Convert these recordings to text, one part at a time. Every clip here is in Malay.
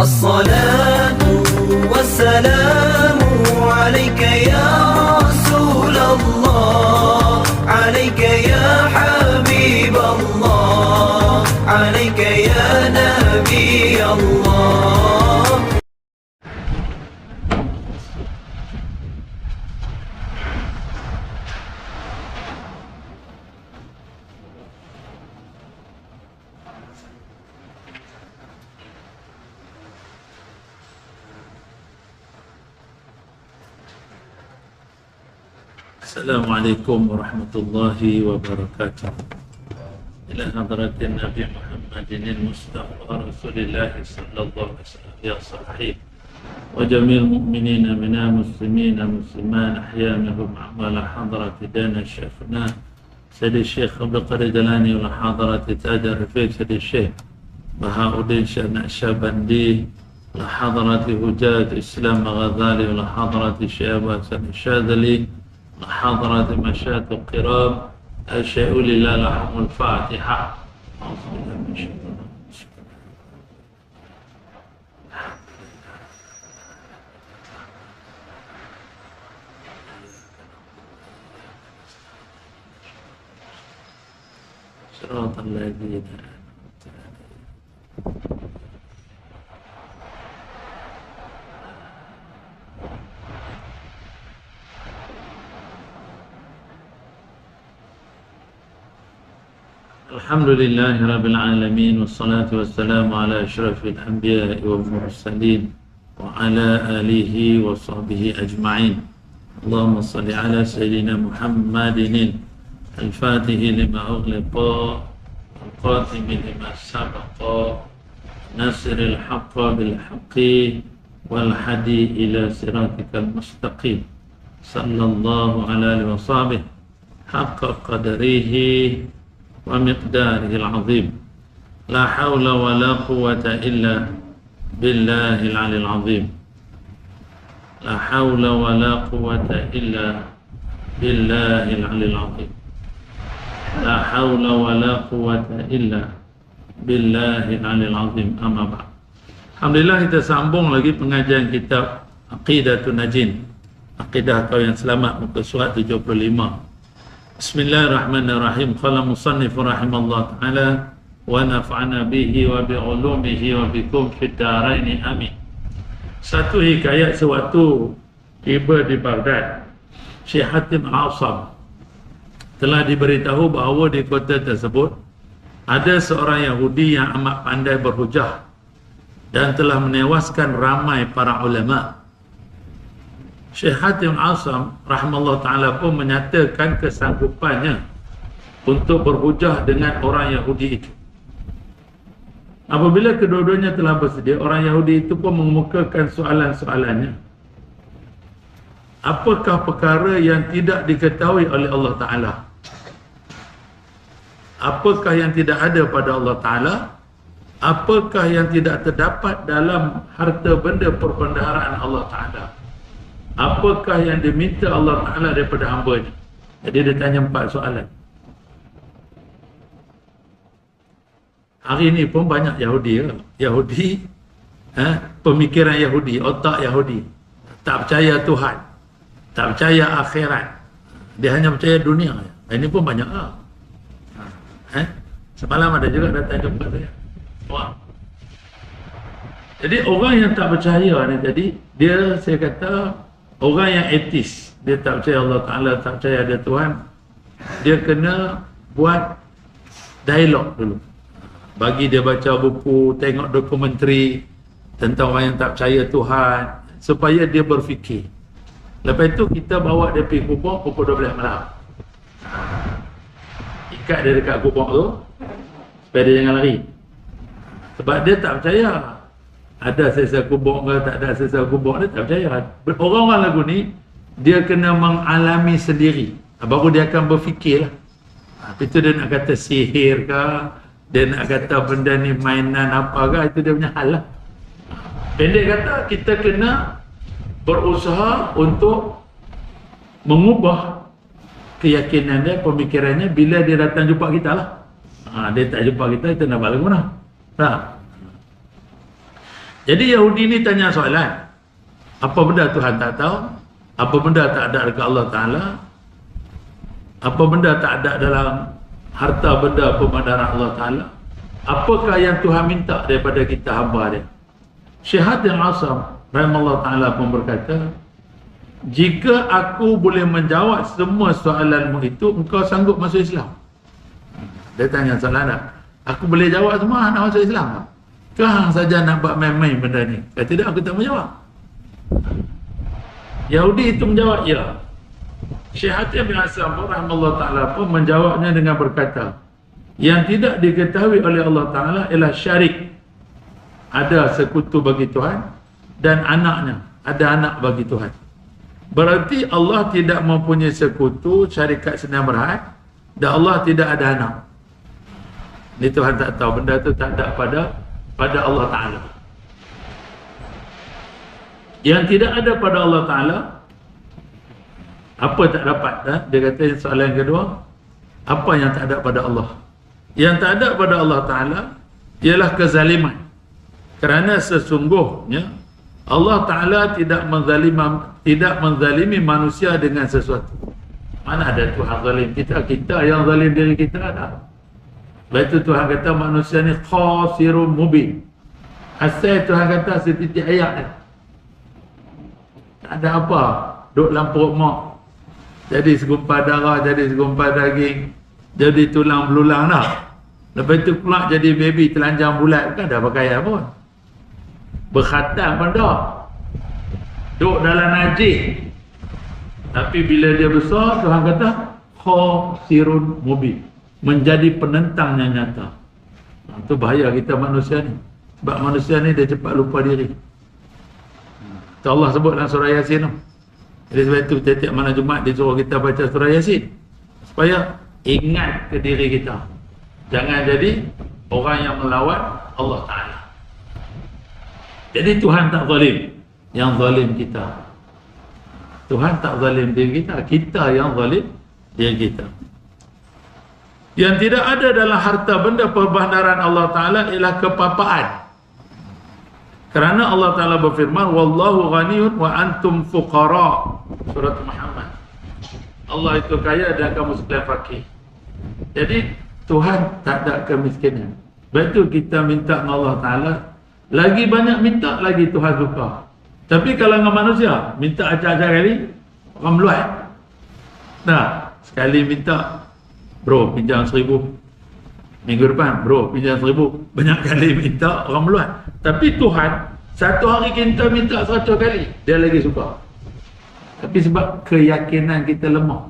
الصلاة والسلام عليك يا رسول الله، عليك يا حبيب الله، عليك يا نبي الله. Assalamualaikum warahmatullahi wabarakatuh. Ila hadratin Nabi Muhammadin Mustafa Rasulillah sallallahu alaihi wasallam ya sahih wa jamil mu'minina minna muslimina musliman ahya minhum a'mal hadrati dana syekhna Sayyid Syekh Abdul Qadir Jalani wa hadrati Taj Rafiq Sayyid Syekh Bahauddin Syekh Naqsyabandi wa hadrati Hujjat Islam Ghazali wa hadrati Syekh Abu Hasan Syadzali حضرة مشاة القراب الشيء لله لهم الفاتحة. صراط الذين أنعمت عليهم. Alhamdulillahi Rabbil Alamin, wassalatu wassalamu ala ashrafil anbiya'i wal mursalin wa ala alihi wa sahbihi ajma'in. Allahumma salli ala Sayyidina Muhammadin al-fatihi lima ughliqa al-qatimi lima sabaqa nasiril haqqa bil haqqi wal hadi ila siratikal mustaqim sallallahu alaihi wa sahbihi haqqa qadarihi wa miqdarihi al-azim. La hawla wa la quwwata illa billahil aliyil azim. La hawla wa la quwwata illa billahil aliyil azim. La hawla wa la quwwata illa billahil aliyil azim. Amma ba'd. Alhamdulillah, kita sambung lagi pengajian kitab Aqidatun Najin, Aqidah Kau Yang Selamat, muka surat 75. Bismillahirrahmanirrahim. Qala musannif rahimallahu ta'ala wa naf'ana bihi wa bi'ulumihi wa bikum fid daraini amin. Satu hikayat sewaktu tiba di Baghdad, Syekh Hatim Al-Asam telah diberitahu bahawa di kota tersebut ada seorang Yahudi yang amat pandai berhujah dan telah menewaskan ramai para ulama. Syekh Hatim Al-Asam rahimahullah ta'ala pun menyatakan kesanggupannya untuk berhujah dengan orang Yahudi itu. Apabila kedua-duanya telah bersedia, orang Yahudi itu pun mengemukakan soalan-soalannya. Apakah perkara yang tidak diketahui oleh Allah Ta'ala? Apakah yang tidak ada pada Allah Ta'ala? Apakah yang tidak terdapat dalam harta benda perbendaharaan Allah Ta'ala? Apakah yang diminta Allah Ta'ala daripada hamba-Nya? Jadi dia tanya 4 soalan. Hari ini pun banyak Yahudi, Yahudi, pemikiran Yahudi, otak Yahudi, tak percaya Tuhan, tak percaya akhirat, dia hanya percaya dunia. Ini pun banyak lah. Semalam ada juga datang jumpa saya. Wah. Jadi orang yang tak percaya ni tadi, dia, saya kata, orang yang etis, dia tak percaya Allah Ta'ala, tak percaya ada Tuhan, dia kena buat dialog dulu. Bagi dia baca buku, tengok dokumentari tentang orang yang tak percaya Tuhan, supaya dia berfikir. Lepas itu kita bawa dia pergi kubur pukul 12 malam. Ikat dia dekat kubur tu, supaya dia jangan lari. Sebab dia tak percaya ada sisa kubur ke tak ada sisa kubur, dia tak percaya. Orang-orang lagu ni, dia kena mengalami sendiri, baru dia akan berfikirlah. Itu dia nak kata sihir ke, dia nak kata benda ni mainan apa ke, itu dia punya hal lah. Pendek kata, kita kena berusaha untuk mengubah keyakinan dia, pemikirannya bila dia datang jumpa kita lah. Dia tak jumpa kita, kita nak balik mana? Tak. Jadi Yahudi ni tanya soalan, apa benda Tuhan tak tahu? Apa benda tak ada dekat Allah Ta'ala? Apa benda tak ada dalam harta benda pemandangan Allah Ta'ala? Apakah yang Tuhan minta daripada kita hamba dia? Syekh Hatim Asam rahimahullah Ta'ala pun berkata, jika aku boleh menjawab semua soalanmu itu, engkau sanggup masuk Islam? Dia tanya soalan tak? Aku boleh jawab semua, nak masuk Islam tak? Kau saja nak buat main-main benda ni. Kalau tidak, aku tak menjawab. Yahudi itu menjawab, ya. Syekh Hatim bin Asam rahimahullah Ta'ala pun menjawabnya dengan berkata, yang tidak diketahui oleh Allah Ta'ala ialah syarik. Ada sekutu bagi Tuhan, dan anaknya, ada anak bagi Tuhan. Berarti Allah tidak mempunyai sekutu, syarikat senang berhad, dan Allah tidak ada anak. Ini Tuhan tak tahu, benda tu tak ada pada Allah Ta'ala. Yang tidak ada pada Allah Ta'ala, apa tak dapat? Dia kata soalan yang kedua, apa yang tak ada pada Allah? Yang tak ada pada Allah Ta'ala ialah kezaliman. Kerana sesungguhnya Allah Ta'ala tidak menzalimi manusia dengan sesuatu. Mana ada Tuhan zalim kita? Kita yang zalim diri kita ada. Lepas itu Tuhan kata manusia ni khasirun mubin. Asal Tuhan kata setitik ayat ni, tak ada apa, duduk dalam perut mak, jadi segumpal darah, jadi segumpal daging, jadi tulang belulang dah. Lepas itu pula jadi baby telanjang bulat, bukan ada pakaian pun, berkhatam pun dah, duduk dalam najis. Tapi bila dia besar, Tuhan kata khasirun mubin, menjadi penentang yang nyata. Itu bahaya kita manusia ni. Sebab manusia ni dia cepat lupa diri. Itu Allah sebut dalam surah Yasin tu. Jadi sebab itu tiap-tiap malam Jumaat dia suruh kita baca surah Yasin, supaya ingat ke diri kita. Jangan jadi orang yang melawan Allah Ta'ala. Jadi Tuhan tak zalim. Yang zalim kita. Tuhan tak zalim diri kita. Kita yang zalim diri kita. Yang tidak ada dalam harta benda perbandaran Allah Ta'ala ialah kepapaan. Kerana Allah Ta'ala berfirman, wallahu ghaniyun wa antum fuqara. Surat Muhammad. Allah itu kaya dan kamu sekalian fakir. Jadi Tuhan tak ada kemiskinan. Sebab itu kita minta dengan Allah Ta'ala, lagi banyak minta lagi Tuhan suka. Tapi kalau dengan manusia, minta acak-acak kali, orang meluat. Nah, sekali minta, bro pinjam 1,000. Minggu depan, bro pinjam 1,000. Banyak kali minta, orang meluat. Tapi Tuhan, satu hari kita minta 100 kali, dia lagi suka. Tapi sebab keyakinan kita lemah.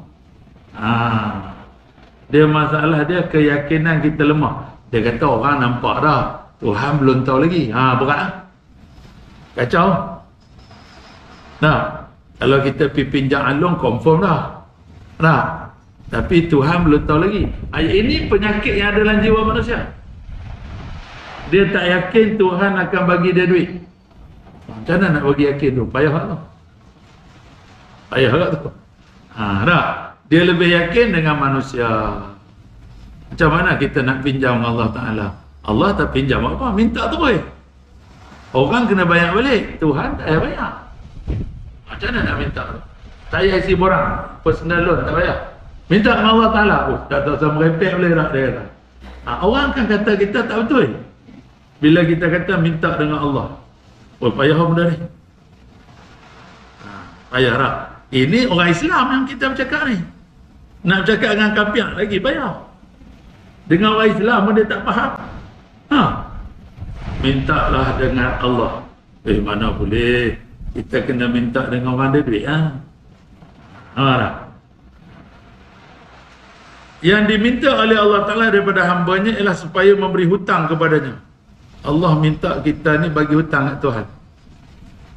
Dia masalah dia keyakinan kita lemah. Dia kata orang nampak dah, Tuhan belum tahu lagi. Berat lah. Kacau. Nah, kalau kita pergi pinjam alung, confirm dah. Nah, tapi Tuhan belum tahu lagi. Ini penyakit yang ada dalam jiwa manusia. Dia tak yakin Tuhan akan bagi dia duit. Macam mana nak bagi yakin tu? Payah tak tu? Payah tak tu? Tak. Dia lebih yakin dengan manusia. Macam mana kita nak pinjam dengan Allah Ta'ala? Allah tak pinjam apa? Minta terus. Orang kena bayar balik. Tuhan tak payah bayar. Macam mana nak minta tu? Saya isi borang, personal loan, tak payah. Minta dengan Allah Ta'ala. Tak tahu sama repek boleh tak dia kata. Orang kan kata kita tak betul. Bila kita kata minta dengan Allah, payah benda ni. Payah tak? Ini orang Islam yang kita bercakap ni. Nak bercakap dengan kafir lagi payah. Dengan orang Islam dia tak faham. Mintalah dengan Allah. Mana boleh. Kita kena minta dengan orang ada duit. Yang diminta oleh Allah Ta'ala daripada hambanya ialah supaya memberi hutang kepadanya. Allah minta kita ni bagi hutang kat Tuhan.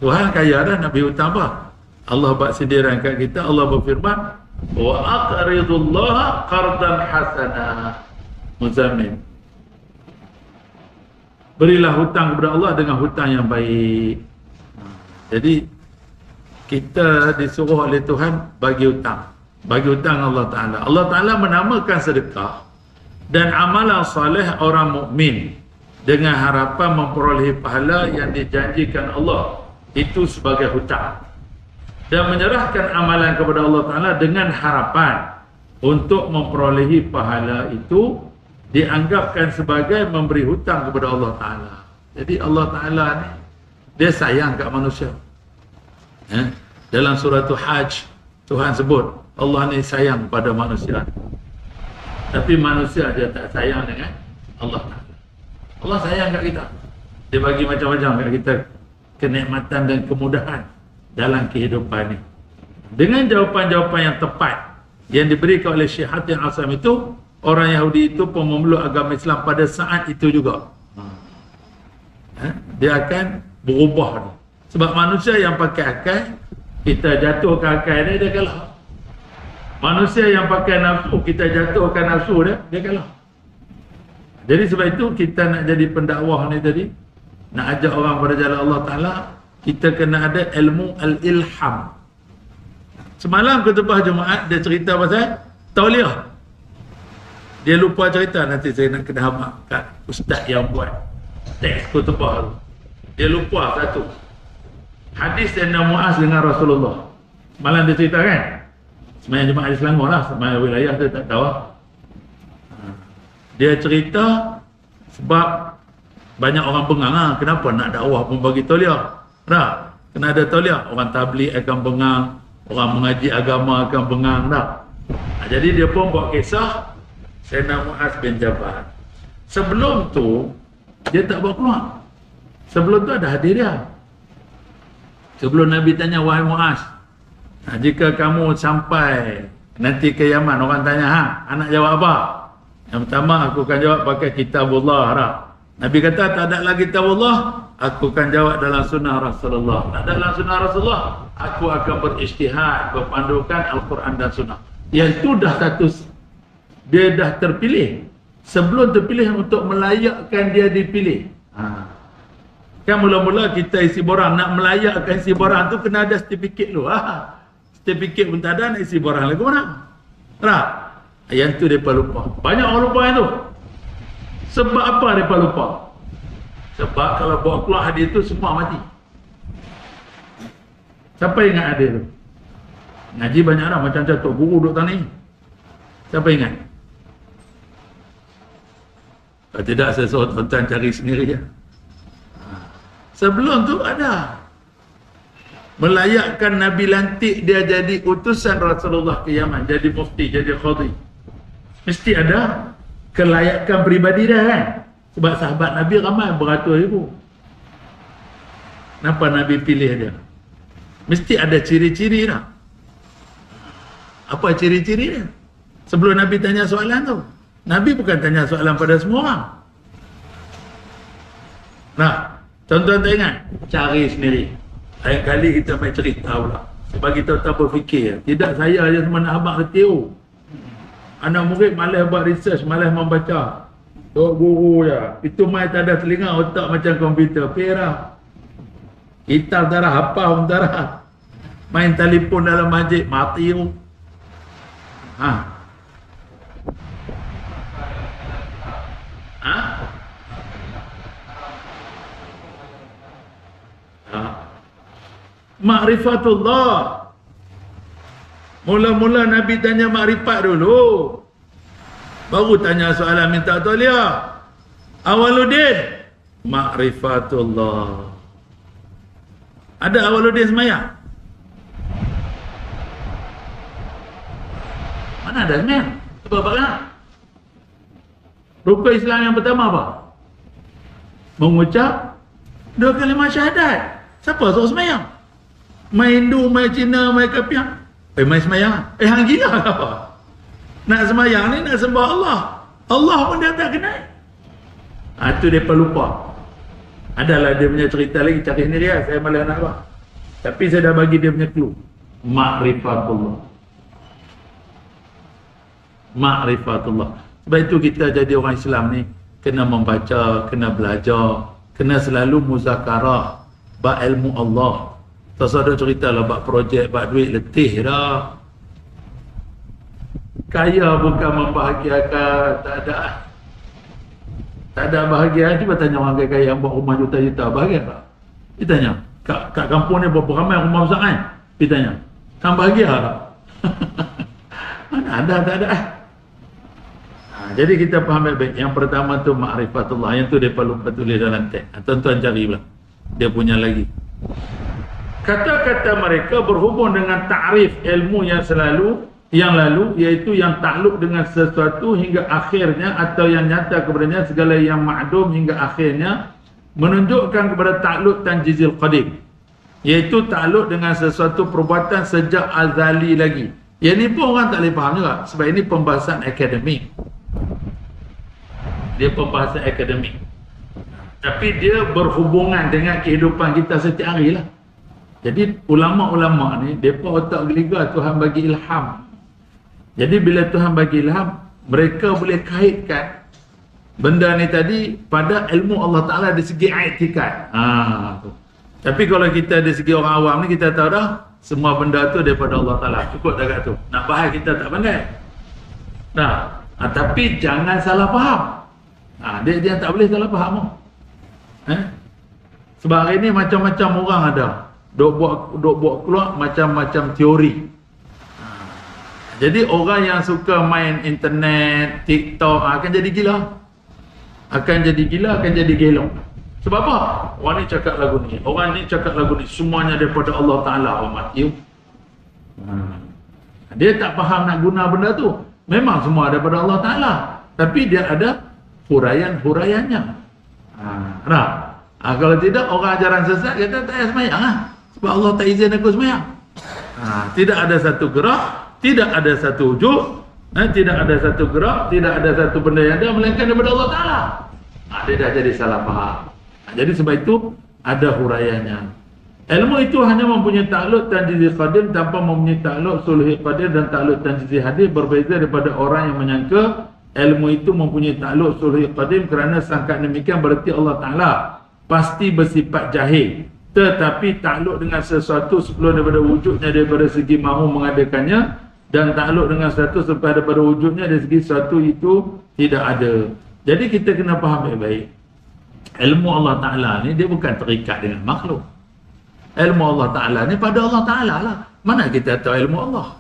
Tuhan kaya dah, nak beri hutang apa? Allah buat sindiran kat kita. Allah berfirman, wa aqridullaha qardan hasanah. Muzammil. Berilah hutang kepada Allah dengan hutang yang baik. Jadi kita disuruh oleh Tuhan bagi hutang. Bagi hutang Allah Ta'ala. Allah Ta'ala menamakan sedekah dan amalan soleh orang mukmin dengan harapan memperolehi pahala yang dijanjikan Allah itu sebagai hutang, dan menyerahkan amalan kepada Allah Ta'ala dengan harapan untuk memperolehi pahala itu dianggapkan sebagai memberi hutang kepada Allah Ta'ala. Jadi Allah Ta'ala ni dia sayang kat manusia. Dalam surah Hajj Tuhan sebut Allah ni sayang pada manusia, tapi manusia dia tak sayang dengan Allah Ta'ala. Allah sayang kat kita, dia bagi macam-macam kat kita kenikmatan dan kemudahan dalam kehidupan ni. Dengan jawapan-jawapan yang tepat yang diberikan oleh Syekh Hatim Asam itu, orang Yahudi itu pun memeluk agama Islam pada saat itu juga. Dia akan berubah ni. Sebab manusia yang pakai akal, kita jatuhkan akal dia kalah. Manusia yang pakai nafsu, kita jatuhkan nafsu dia kalah. Jadi sebab itu kita nak jadi pendakwah ni tadi, nak ajak orang pada jalan Allah Ta'ala, kita kena ada ilmu al-ilham. Semalam khutbah Jumaat dia cerita pasal tauliah. Dia lupa cerita, nanti saya nak kena hamak kat ustaz yang buat teks khutbah tu. Dia lupa satu hadis Sayyidina Muaz dengan Rasulullah. Semalam dia cerita kan, semayang Jumaat di Selangor lah, semayang wilayah dia tak tahu. Dia cerita sebab banyak orang bengang lah, kenapa nak dakwah pun bagi tauliah. Tak, kena ada tauliah. Orang tabligh akan bengang, orang mengaji agama akan bengang tak. Jadi dia pun buat kisah Sayyidina Muaz bin Jabal. Sebelum tu dia tak bawa keluar. Sebelum tu ada hadir dia. Sebelum Nabi tanya, wahai Muaz, jika kamu sampai nanti ke Yaman, orang tanya, anak jawab apa? Yang pertama, aku akan jawab pakai kitabullah. Nabi kata, tak ada lagi kitabullah, aku akan jawab dalam sunnah Rasulullah. Tak ada dalam sunnah Rasulullah, aku akan beristihad, berpandukan Al-Quran dan sunnah. Yang itu dah status, dia dah terpilih. Sebelum terpilih untuk melayakkan dia dipilih. Kan mula-mula kita isi borang, nak melayakkan isi borang tu kena ada sertifikat dulu. Sertifikat pun tak ada, nak isi borang lagi mana? Tak? Yang tu mereka lupa. Banyak orang lupa yang tu. Sebab apa mereka lupa? Sebab kalau bawa keluar hadis tu semua mati. Siapa ingat hadis tu? Ngaji banyak dah, macam Tok Guru duduk tani. Siapa ingat? Kalau tidak, saya suruh tuan-tuan cari sendiri je. Sebelum tu ada melayakkan Nabi lantik dia jadi utusan Rasulullah ke Yaman, jadi mufti, jadi qadhi. Mesti ada kelayakan peribadi dia kan. Sebab sahabat Nabi ramai beratus ribu. Kenapa Nabi pilih dia? Mesti ada ciri-ciri tak? Apa ciri-ciri dia? Sebelum Nabi tanya soalan tu, Nabi bukan tanya soalan pada semua orang. Nah, tuan-tuan tak ingat? Cari sendiri. Lain kali kita main cerita pula. Sebab kita tak berfikir. Tidak saya je sama nak abang ketiru. Anak murid malas buat research, malas membaca. Tok Guru ya. Itu main tak ada telinga, otak macam komputer. Perah. Kita darah, hafal darah. Main telefon dalam masjid, mati tu. Ma'rifatullah. Mula-mula Nabi tanya makrifat dulu, baru tanya soalan minta tauliah. Awaluddin, ma'rifatullah. Ada Awaluddin semayang? Mana ada semayang? Sebab apa? Rukun Islam yang pertama apa? Mengucap 2 kalimah syahadat. Siapa suruh semayang? Main Hindu, main Cina, main Kapiang. Main semayang. Hang gila apa? Nak semayang ni nak sembah Allah. Allah pun dia tak kenal. Itu dia lupa. Adalah dia punya cerita lagi, cari sendiri lah. Saya malah nak buat. Tapi saya dah bagi dia punya clue. Ma'rifatullah. Ma'rifatullah. Sebab itu kita jadi orang Islam ni kena membaca, kena belajar, kena selalu muzakarah, bab ilmu Allah. Tak ada cerita lah buat projek, buat duit, letih dah. Kaya bukan membahagiakan, tak ada. Tak ada bahagia. Cuba tanya orang kaya yang buat rumah juta-juta, bahagia tak? Dia tanya, kat kampung ni berapa ramai rumah besar kan? Dia tanya, hang bahagia tak? Mana ada, tak ada. Jadi kita faham baik-baik. Yang pertama tu ma'rifatullah. Yang tu mereka lupa tulis dalam teks. Tuan-tuan cari pula. Dia punya lagi. Kata-kata mereka berhubung dengan ta'rif ilmu yang lalu, iaitu yang takluk dengan sesuatu hingga akhirnya, atau yang nyata kepadanya segala yang ma'dum hingga akhirnya, menunjukkan kepada takluk tanjizil qadim, iaitu takluk dengan sesuatu perbuatan sejak azali lagi. Yang ni pun orang tak boleh faham juga, sebab ini pembahasan akademik. Dia pembahasan akademik, tapi dia berhubungan dengan kehidupan kita setiap hari lah. Jadi ulama-ulama ni, mereka otak geliga Tuhan bagi ilham. Jadi bila Tuhan bagi ilham, mereka boleh kaitkan benda ni tadi pada ilmu Allah Ta'ala dari segi i'tikad. Tapi kalau kita dari segi orang awam ni, kita tahu dah semua benda tu daripada Allah Ta'ala. Cukup dah kat tu. Nak bahas kita tak pandai. Tapi jangan salah faham. Dia tak boleh salah faham. Sebab hari ni macam-macam orang ada. Dok buat keluar macam-macam teori. Jadi orang yang suka main internet, TikTok akan jadi gila. Akan jadi gila, akan jadi gelong. Sebab apa? Orang ni cakap lagu ni, orang ni cakap lagu ni, semuanya daripada Allah Ta'ala. Dia tak faham nak guna benda tu. Memang semua daripada Allah Ta'ala, tapi dia ada huraian-huraiannya. Kalau tidak, orang ajaran sesat kata tak payah semayang sebab Allah tak izin aku semayang. Tidak ada satu gerak, tidak ada satu wujud, tidak ada satu gerak, tidak ada satu benda yang ada melainkan daripada Allah Ta'ala. Dia dah jadi salah faham. Jadi sebab itu ada huraiannya. Ilmu itu hanya mempunyai takluk tanjizi qadim tanpa mempunyai takluk sulhi qadir, dan takluk tanjizi hadir berbeza daripada orang yang menyangka ilmu itu mempunyai takluk sulhi qadim, kerana sangka demikian berarti Allah Ta'ala pasti bersifat jahil, tetapi takluk dengan sesuatu sebelum daripada wujudnya daripada segi mahu mengadakannya, dan takluk dengan sesuatu sebelum daripada wujudnya dari segi sesuatu itu tidak ada. Jadi kita kena faham baik-baik, ilmu Allah Ta'ala ni dia bukan terikat dengan makhluk. Ilmu Allah Ta'ala ni pada Allah Ta'ala lah. Mana kita tahu ilmu Allah?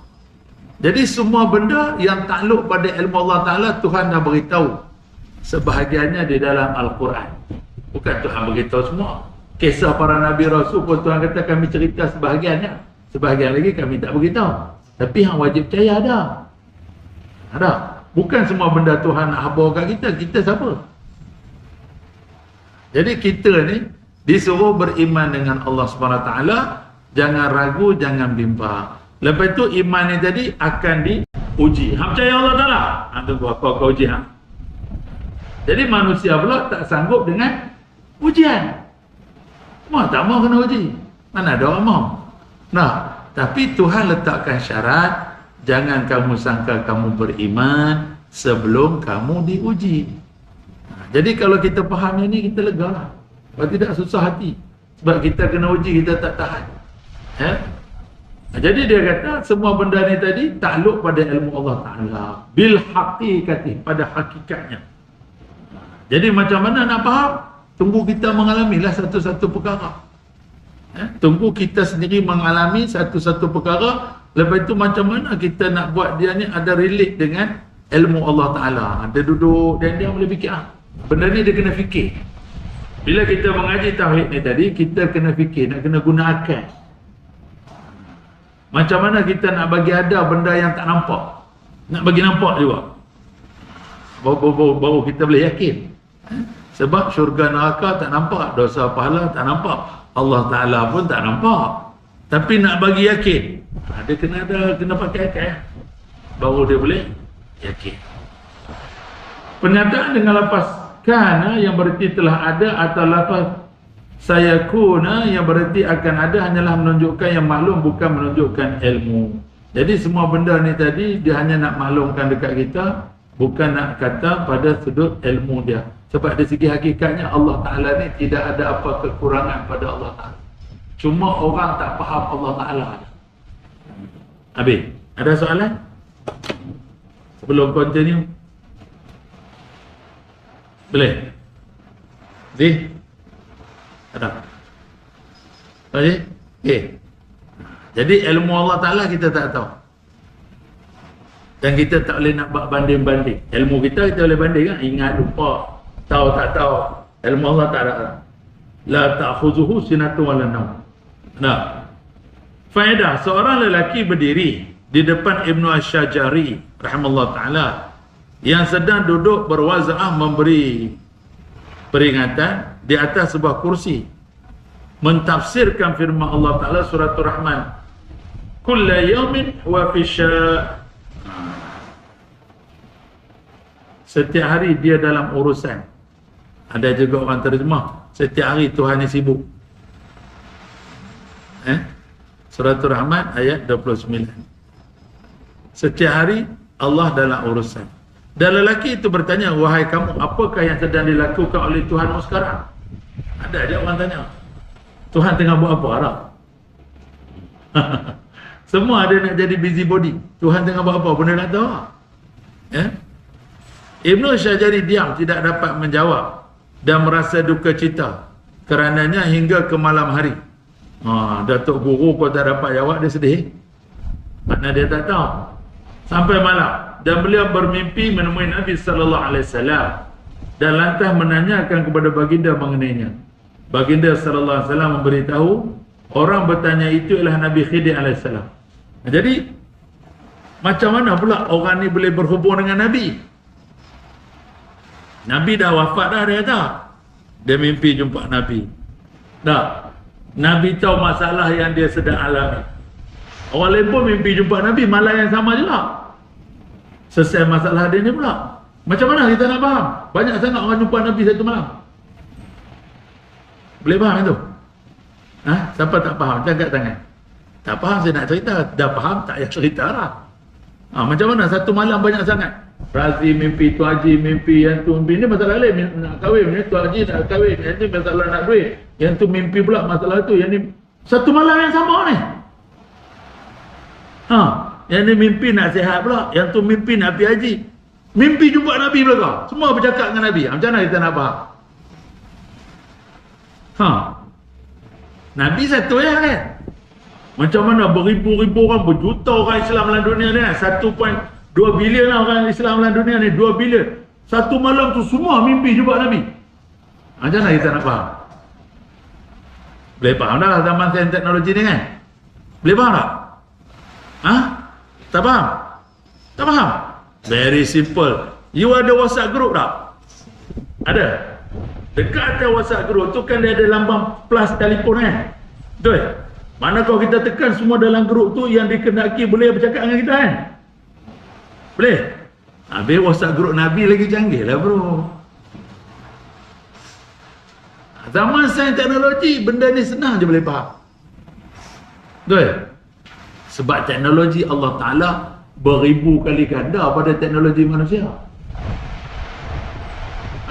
Jadi semua benda yang takluk pada ilmu Allah Ta'ala, Tuhan dah beritahu sebahagiannya di dalam Al-Quran. Bukan Tuhan beritahu semua. Kisah para Nabi Rasul pun Tuhan kata kami cerita sebahagiannya, sebahagian lagi kami tak beritahu. Tapi yang wajib percaya ada. Bukan semua benda Tuhan nak habar kat kita. Kita siapa? Jadi kita ni disuruh beriman dengan Allah SWT. Jangan ragu, jangan bimbang. Lepas tu iman ni tadi akan diuji. Hang percaya Allah Ta'ala? Tunggu kau uji hang. Jadi manusia pula tak sanggup dengan ujian. Semua tak mau kena uji. Mana ada orang mau? Tapi Tuhan letakkan syarat, jangan kamu sangka kamu beriman sebelum kamu diuji. Jadi kalau kita faham ini, kita lega lah. Kalau tidak susah hati. Sebab kita kena uji, kita tak tahan. Jadi dia kata semua benda ni tadi takluk pada ilmu Allah Ta'ala. Bil haqiqati, pada hakikatnya. Jadi macam mana nak faham? Tunggu kita mengalamilah satu-satu perkara. Tunggu kita sendiri mengalami satu-satu perkara. Lepas itu macam mana kita nak buat dia ni ada relate dengan ilmu Allah Ta'ala. Dia duduk dan dia boleh fikir. Benda ni dia kena fikir. Bila kita mengaji tauhid ni tadi, kita kena fikir, nak kena guna akal. Macam mana kita nak bagi ada benda yang tak nampak. Nak bagi nampak juga. Baru kita boleh yakin. Sebab syurga neraka tak nampak, dosa pahala tak nampak, Allah Ta'ala pun tak nampak. Tapi nak bagi yakin, dia kena pakai akal. Baru dia boleh yakin. Pernyataan dengan lafaz kana yang berarti telah ada, atau lafaz sayakuna yang berarti akan ada, hanyalah menunjukkan yang maklum, bukan menunjukkan ilmu. Jadi semua benda ni tadi dia hanya nak maklumkan dekat kita, bukan nak kata pada sudut ilmu dia. Sebab dari segi hakikatnya Allah Ta'ala ni tidak ada apa kekurangan pada Allah Ta'ala. Cuma orang tak faham Allah Ta'ala. Habis, ada soalan? Sebelum continue? Boleh? Zih? Ada? Okey? Okey. Jadi ilmu Allah Ta'ala kita tak tahu. Dan kita tak boleh nak buat banding-banding. Ilmu kita boleh banding kan? Ingat, lupa, tahu tak tahu. Ilmu Allah tak ada. La ta'khuzuhu sinatun wa la naum. Nah. Faedah, seorang lelaki berdiri di depan Ibnu Asy-Syajari rahimahullah taala yang sedang duduk berwaza'ah memberi peringatan di atas sebuah kursi, mentafsirkan firman Allah Ta'ala surat Ar-Rahman, kulla yawmin huwa fi sya'. Setiap hari dia dalam urusan. Ada juga orang terjemah, setiap hari Tuhan ni sibuk. Surat Ar-Rahman ayat 29. Setiap hari Allah dalam urusan. Dan lelaki itu bertanya, wahai kamu, apakah yang sedang dilakukan oleh Tuhanmu sekarang? Ada aja orang tanya, Tuhan tengah buat apa? Arab? Semua ada nak jadi busybody. Tuhan tengah buat apa? Benda nak tahu? Ibnu Syajari diam, tidak dapat menjawab dan merasa duka cita kerananya hingga ke malam hari. Datuk Guru kau tak dapat jawab, dia sedih. Makna dia tak tahu. Sampai malam, dan beliau bermimpi menemui Nabi SAW dan lantas menanyakan kepada baginda mengenainya. Baginda SAW memberitahu orang bertanya itu ialah Nabi Khidir AS. Jadi macam mana pula orang ni boleh berhubung dengan Nabi? Nabi dah wafat dah, dia kata. Dia mimpi jumpa Nabi. Dah. Nabi tahu masalah yang dia sedang alami. Orang lain pun mimpi jumpa Nabi, malam yang sama juga. Selesai masalah dia ni pula. Macam mana kita nak faham? Banyak sangat orang jumpa Nabi satu malam. Boleh faham itu? Siapa tak faham? Angkat tangan. Tak faham saya nak cerita. Dah faham tak payah cerita lah. Macam mana satu malam banyak sangat? Razi mimpi, Tu Haji mimpi, yang tu mimpi. Ini masalah lain nak kahwin. Ini Tu Haji nak kahwin. Yang tu masalah nak duit. Yang tu mimpi pula masalah tu. Yang ni satu malam yang sama ni. Yang ni mimpi nak sihat pula. Yang tu mimpi nak pergi haji. Mimpi jumpa Nabi pula. Semua bercakap dengan Nabi. Macam mana kita nak faham? Nabi satu ya kan? Macam mana beribu-ribu orang, berjuta orang Islam dalam dunia ni kan? 1.2 bilion lah orang Islam dalam dunia ni. 2 bilion. Satu malam tu semua mimpi jumpa Nabi. Macam mana kita nak faham? Boleh faham dah zaman sains teknologi ni kan? Boleh faham tak? Tak faham? Tak faham? Very simple. You ada WhatsApp group tak? Ada? Dekat atas WhatsApp group tu kan dia ada lambang plus telefon kan? Betul? Mana kalau kita tekan semua dalam grup tu yang dikendaki boleh bercakap dengan kita kan? Boleh? Habis WhatsApp group Nabi lagi canggih lah bro. Zaman sains teknologi, benda ni senang je boleh faham. Betul? Sebab teknologi Allah Ta'ala beribu kali ganda pada teknologi manusia.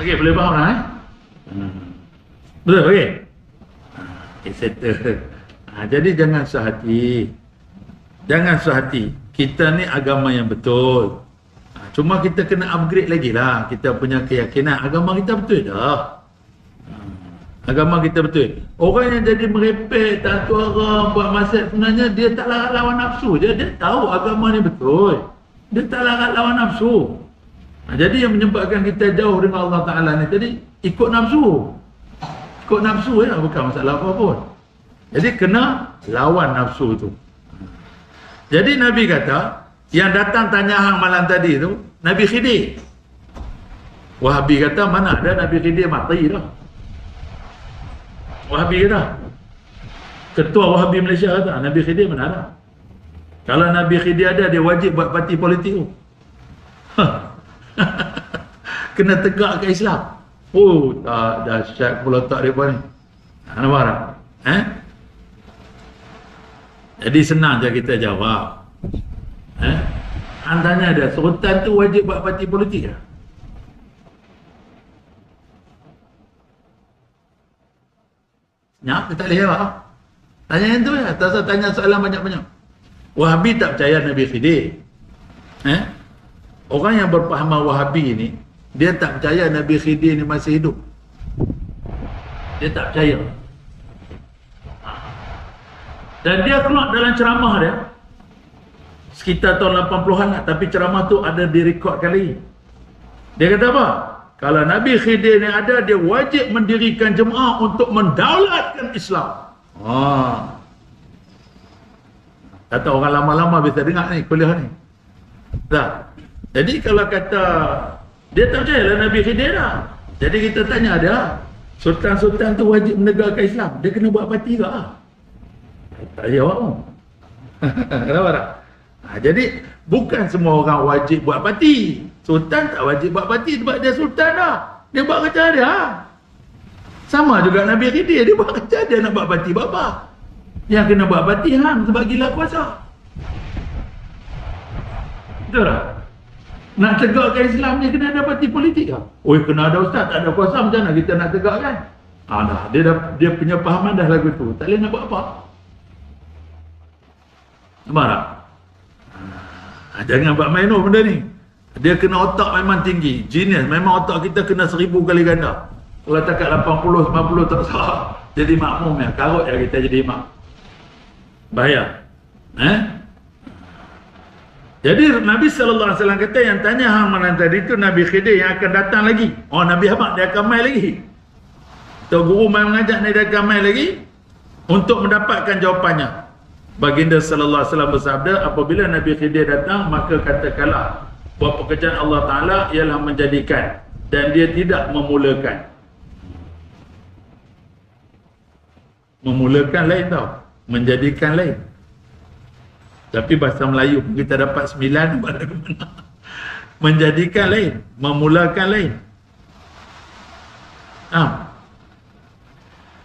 Okey, boleh faham lah Betul? Okey? Settle. Jadi jangan sehati. Jangan sehati. Kita ni agama yang betul. Cuma kita kena upgrade lagi lah. Kita punya keyakinan. Agama kita betul dah. Agama kita betul. Orang yang jadi merepek, tak tuara, buat maksiat, sebenarnya dia tak larat lawan nafsu je. Dia tahu agama ni betul. Dia tak larat lawan nafsu. Jadi yang menyebabkan kita jauh dengan Allah Ta'ala ni tadi, ikut nafsu. Ikut nafsu ya, bukan masalah apa pun. Jadi kena lawan nafsu tu. Jadi Nabi kata, yang datang tanya hang malam tadi tu, Nabi Khidir. Wahabi kata, mana ada Nabi Khidir mati dah. Wahabi kata, ketua Wahabi Malaysia kata, Nabi Khidir mana ada. Kalau Nabi Khidir ada, dia wajib buat parti politik tu. Kena tegak ke Islam. Tak dahsyat pula tak mereka ni. Nampak tak? Jadi senang je kita jawab. Antanya ada, sultan tu wajib buat parti politik ke? Kita tak boleh jawab. Tanya yang tu ya. Tak usah tanya soalan banyak-banyak. Wahabi tak percaya Nabi Khidir. Orang yang berpahaman Wahabi ni, dia tak percaya Nabi Khidir ni masih hidup. Dia tak percaya. Dan dia keluar dalam ceramah dia sekitar tahun 80-an lah, tapi ceramah tu ada direkodkan lagi. Dia kata apa? Kalau Nabi Khidir ni ada, dia wajib mendirikan jemaah untuk mendaulatkan Islam. Kata orang lama-lama bisa dengar ni kuliah ni. Tak. Jadi kalau kata dia tak percayalah Nabi Khidir dah. Jadi kita tanya dia, sultan-sultan tu wajib menegakkan Islam, dia kena buat parti ke? Tak jawab pun. Kenapa tak? Jadi bukan semua orang wajib buat parti. Sultan tak wajib buat parti sebab dia sultan dah. Dia buat kerja dia. Sama juga Nabi Khidir, dia buat kerja dia nak buat parti buat apa? Yang kena buat parti hang sebab gila kuasa. Betul tak? Nak tegakkan Islam ni kena ada parti politik ke? Oh, kena ada ustaz, tak ada kuasa, macam mana kita nak tegakkan? Dah, dia punya pahaman dah lagu tu. Tak boleh nak buat apa. Nampak tak? Jangan buat main benda ni. Dia kena otak memang tinggi. Genius. Memang otak kita kena 1000 kali ganda. Kalau takat 80, 90 tak sah. Jadi makmum ya. Karut ya kita jadi imam. Bahaya. Jadi Nabi SAW kata yang tanya hang mana tadi itu Nabi Khidir yang akan datang lagi. Oh, Nabi Ahmad dia akan mai lagi. Tok guru mai mengajak ni dia akan mai lagi untuk mendapatkan jawapannya. Baginda sallallahu alaihi wasallam bersabda, apabila Nabi Khidir datang, maka katakanlah bahawa pekerjaan Allah Ta'ala ialah menjadikan dan dia tidak memulakan. Memulakan lain tau, menjadikan lain. Tapi bahasa Melayu kita dapat 9 pada mana. Menjadikan lain, memulakan lain.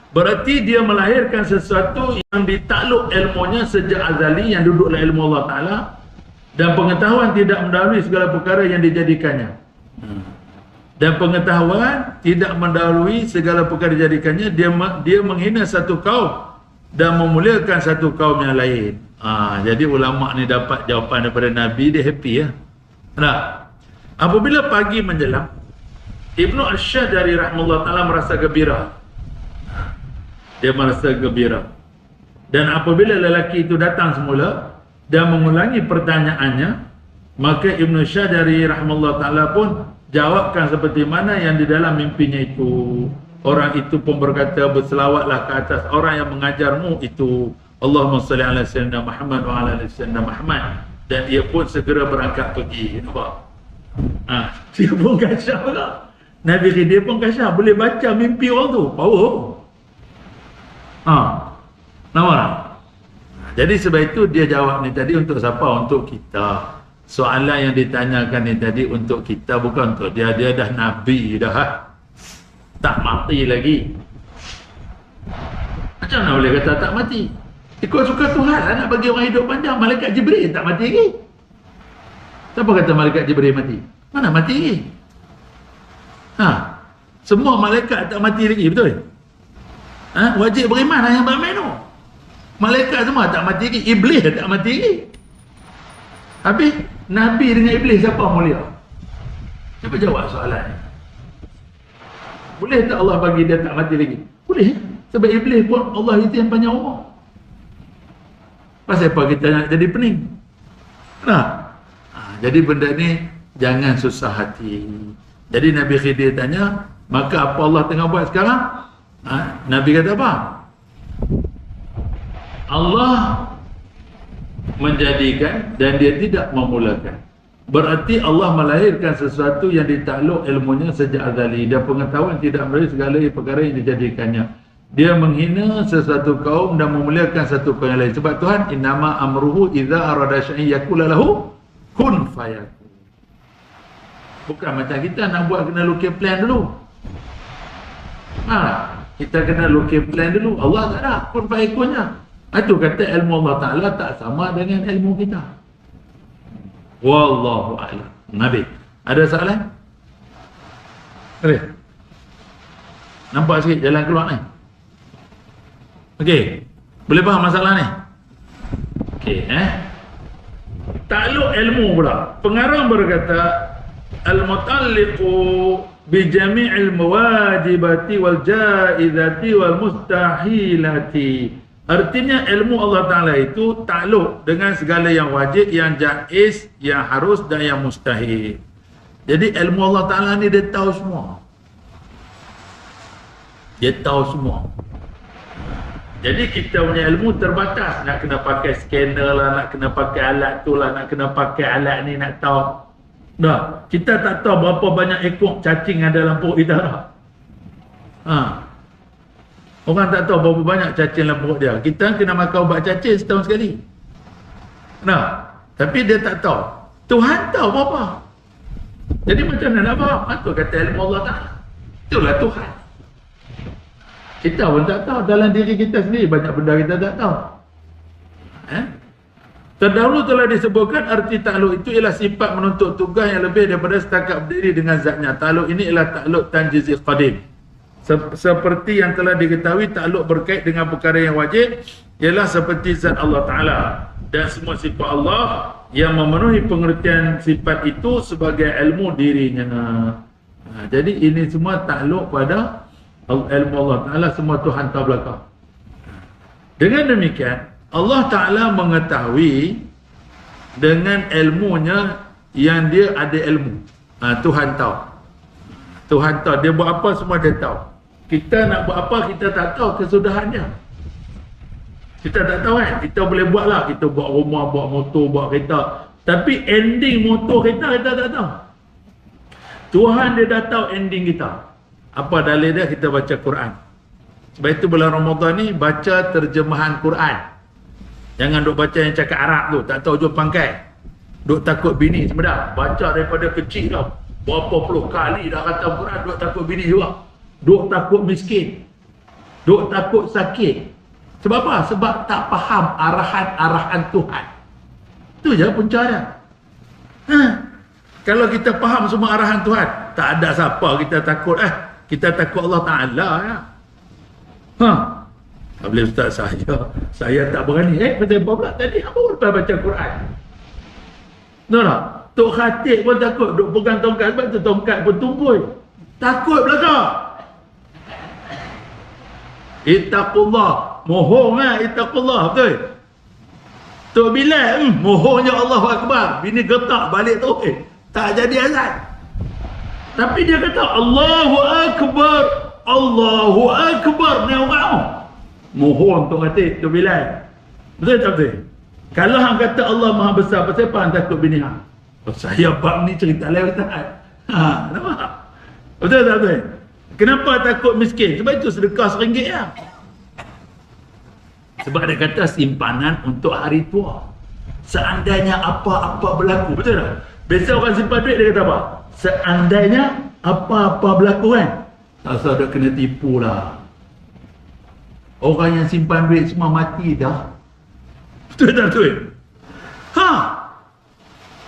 Berarti dia melahirkan sesuatu yang ditakluk ilmunya sejak azali, yang duduk dalam ilmu Allah Ta'ala, dan pengetahuan tidak mendahului segala perkara yang dijadikannya. Dan pengetahuan tidak mendahului segala perkara dijadikannya. Dia menghina satu kaum dan memuliakan satu kaum yang lain. Jadi ulama ni dapat jawapan daripada Nabi, dia happy ya. Nah, apabila pagi menjelang, Ibnu Asy-Syadari rahimahullah ta'ala merasa gembira. Dia merasa gembira. Dan apabila lelaki itu datang semula dan mengulangi pertanyaannya, maka Ibnu Syadari rahimahullah ta'ala pun jawabkan seperti mana yang di dalam mimpinya itu. Orang itu pun berkata, berselawatlah ke atas orang yang mengajarmu itu, Allahumma salli ala sayyidina Muhammad wa ala sayyidina Muhammad. Dan dia pun segera berangkat pergi. Nampak? Dia pun kasyaf lah. Nabi Khidir pun kasyaf, boleh baca mimpi orang tu. Power. Nampak tak? Jadi sebab itu dia jawab ni tadi untuk siapa? Untuk kita. Soalan yang ditanyakan ni tadi untuk kita, bukan untuk dia. Dia dah Nabi dah. Tak mati lagi. Macam mana boleh kata tak mati? Ikut suka Tuhan lah nak bagi orang hidup panjang. Malaikat Jibril tak mati lagi. Siapa kata malaikat Jibril mati? Mana mati lagi? Semua malaikat tak mati lagi, betul? Wajib beriman yang beramal tu. Malaikat semua tak mati lagi. Iblis tak mati lagi. Habis Nabi dengan Iblis siapa mulia? Cuba jawab soalan ni. Boleh tak Allah bagi dia tak mati lagi? Boleh. Sebab Iblis pun Allah itu yang panjang umur. Pasal apa kita nak jadi pening? Jadi benda ni jangan susah hati. Jadi Nabi Khidir tanya, maka apa Allah tengah buat sekarang? Nabi kata apa? Allah menjadikan dan dia tidak memulakan. Berarti Allah melahirkan sesuatu yang ditakluk ilmunya sejak azali. Dan pengetahuan tidak melalui segala perkara yang dijadikannya. Dia menghina sesuatu kaum dan memuliakan satu kaum yang lain. Sebab Tuhan, innama amruhu idza arada syai'an yaqula lahu kun fayakun. Bukan macam kita nak buat kena lukis plan dulu. Kita kena lukis plan dulu. Allah tak ada kun fayakunnya. Itu kata ilmu Allah Ta'ala tak sama dengan ilmu kita. Wallahu a'lam. Nabi, ada soalan? Boleh? Nampak sikit jalan keluar ni? Okey, boleh faham masalah ni? Okey, Takluk ilmu pula. Pengarang berkata, al-mutalliqu bijami'il mawajibati wal jaizati wal mustahilati. Artinya ilmu Allah Ta'ala itu takluk dengan segala yang wajib, yang jaiz, yang harus dan yang mustahil. Jadi ilmu Allah Ta'ala ni dia tahu semua. Dia tahu semua. Jadi kita punya ilmu terbatas. Nak kena pakai scanner lah, nak kena pakai alat tu lah, nak kena pakai alat ni nak tahu. Dah, kita tak tahu berapa banyak ekor cacing ada dalam perut kita dah. Orang tak tahu berapa banyak cacing dalam perut dia. Kita kena makan ubat cacing setahun sekali. Nah, tapi dia tak tahu. Tuhan tahu berapa. Jadi macam mana nak faham? Itu kata ilmu Allah Ta'ala. Itulah Tuhan. Kita pun tak tahu. Dalam diri kita sendiri banyak benda kita tak tahu. Terdahulu telah disebutkan arti takluk itu ialah sifat menuntut tugas yang lebih daripada setakat berdiri dengan zatnya. Takluk ini ialah takluk tanjizi qadim. Seperti yang telah diketahui, takluk berkait dengan perkara yang wajib ialah seperti zat Allah Ta'ala. Dan semua sifat Allah yang memenuhi pengertian sifat itu sebagai ilmu dirinya. Jadi ini semua takluk pada ilmu Allah Ta'ala, semua Tuhan tahu belakang. Dengan demikian, Allah Ta'ala mengetahui dengan ilmunya yang dia ada ilmu. Tuhan tahu. Tuhan tahu. Dia buat apa semua dia tahu. Kita nak buat apa kita tak tahu kesudahannya. Kita tak tahu kan. Kita boleh buat lah. Kita buat rumah, buat motor, buat kereta. Tapi ending motor kita tak tahu. Tuhan dia dah tahu ending kita. Apa dalil dia? Kita baca Quran. Sebab itu bulan Ramadan ni baca terjemahan Quran. Jangan duk baca yang cakap Arab tu, tak tahu hujung pangkai. Duk takut bini semua. Baca daripada kecil dah. Berapa puluh kali dah kata Quran, duk takut bini juga. Duk takut miskin. Duk takut sakit. Sebab apa? Sebab tak faham arahan-arahan Tuhan. Itu je punca dia. Kalau kita faham semua arahan Tuhan, tak ada siapa kita takut. Kita takut Allah Ta'ala ya. Boleh Ustaz, saya tak berani. Pasal apa pula tadi? Apa lepas baca Quran? Tahu tak? Tok Khatib pun takut. Duk pegang tongkat. Sebab tu tongkat pun tumpul. Takut belakang. Ittaqullah. Mohong lah ittaqullah. Betul? Tok Bilal. Mohongnya Allahu Akbar. Bini getak balik tu. Tak jadi azan. Tapi dia kata Allahu Akbar. Allahu Akbar. Ni orang. Mohon Tok Khatib, Tok Bilal. Betul tak betul? Kalau hang kata Allah Maha Besar, pasal apa hang takut bini hang? Saya bab ni cerita lain Ustaz. Nampak? Betul tak betul? Kenapa takut miskin? Sebab itu sedekah RM1 ya. Sebab dia kata simpanan untuk hari tua. Seandainya apa-apa berlaku. Betul tak? Biasa orang simpan duit dia kata apa? Seandainya apa-apa berlaku kan? Tak usah dah kena tipu lah. Orang yang simpan duit semua mati dah. Betul tak betul?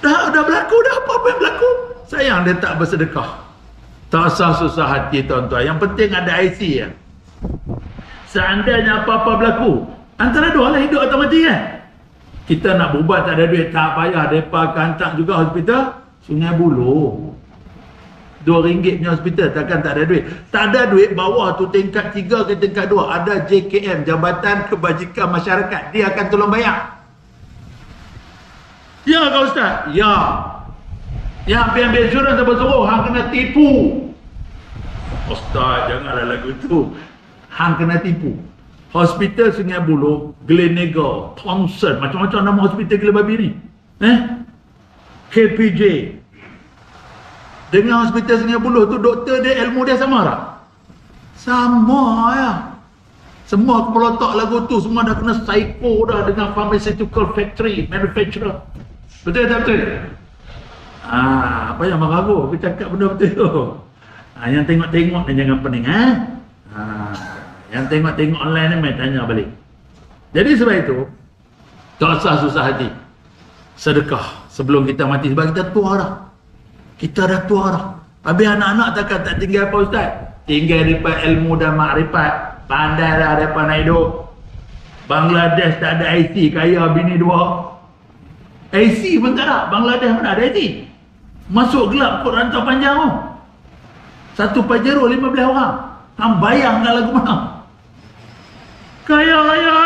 Dah berlaku dah. Apa-apa yang berlaku. Sayang dia tak bersedekah. Tak usah susah hati tuan-tuan. Yang penting ada IC ya. Seandainya apa-apa berlaku, antara dua lah, hidup atau mati kan. Kita nak berubat tak ada duit, tak payah. Mereka akan hantar juga hospital Sungai Buloh. RM2 punya hospital, takkan tak ada duit. Tak ada duit, bawah tu tingkat 3 ke tingkat 2 ada JKM, Jabatan Kebajikan Masyarakat. Dia akan tolong bayar. Ya kau Ustaz? Ya. Yang ambil insurans apa suruh? Hang kena tipu. Ustaz, janganlah lagu tu. Hang kena tipu. Hospital Sungai Buloh, Gleneagles, Thomson, macam-macam nama hospital gila babi ni. KPJ. Dengan hospital Sungai Buloh tu, doktor dia, ilmu dia sama tak? Sama ya. Semua kepala otak lagu tu, semua dah kena psycho dah dengan pharmaceutical factory, manufacturer. Betul tak betul? Apa yang marah aku? Aku cakap benda betul tu. Yang tengok-tengok ni jangan pening. Yang tengok-tengok online ni main tanya balik. Jadi sebab itu, tak usah susah hati. Sedekah sebelum kita mati. Sebab kita tua dah. Kita dah tua dah. Habis anak-anak takkan tak tinggal apa Ustaz? Tinggal daripada ilmu dan makrifat. Pandai lah daripada nak hidup. Bangladesh tak ada IC, kaya bini 2. IC pun tak ada. Bangladesh mana ada IC? Masuk gelap kot rantau panjang tu. Satu Pajero 15 orang. Hang bayangkan lagu mana? Kaya raya.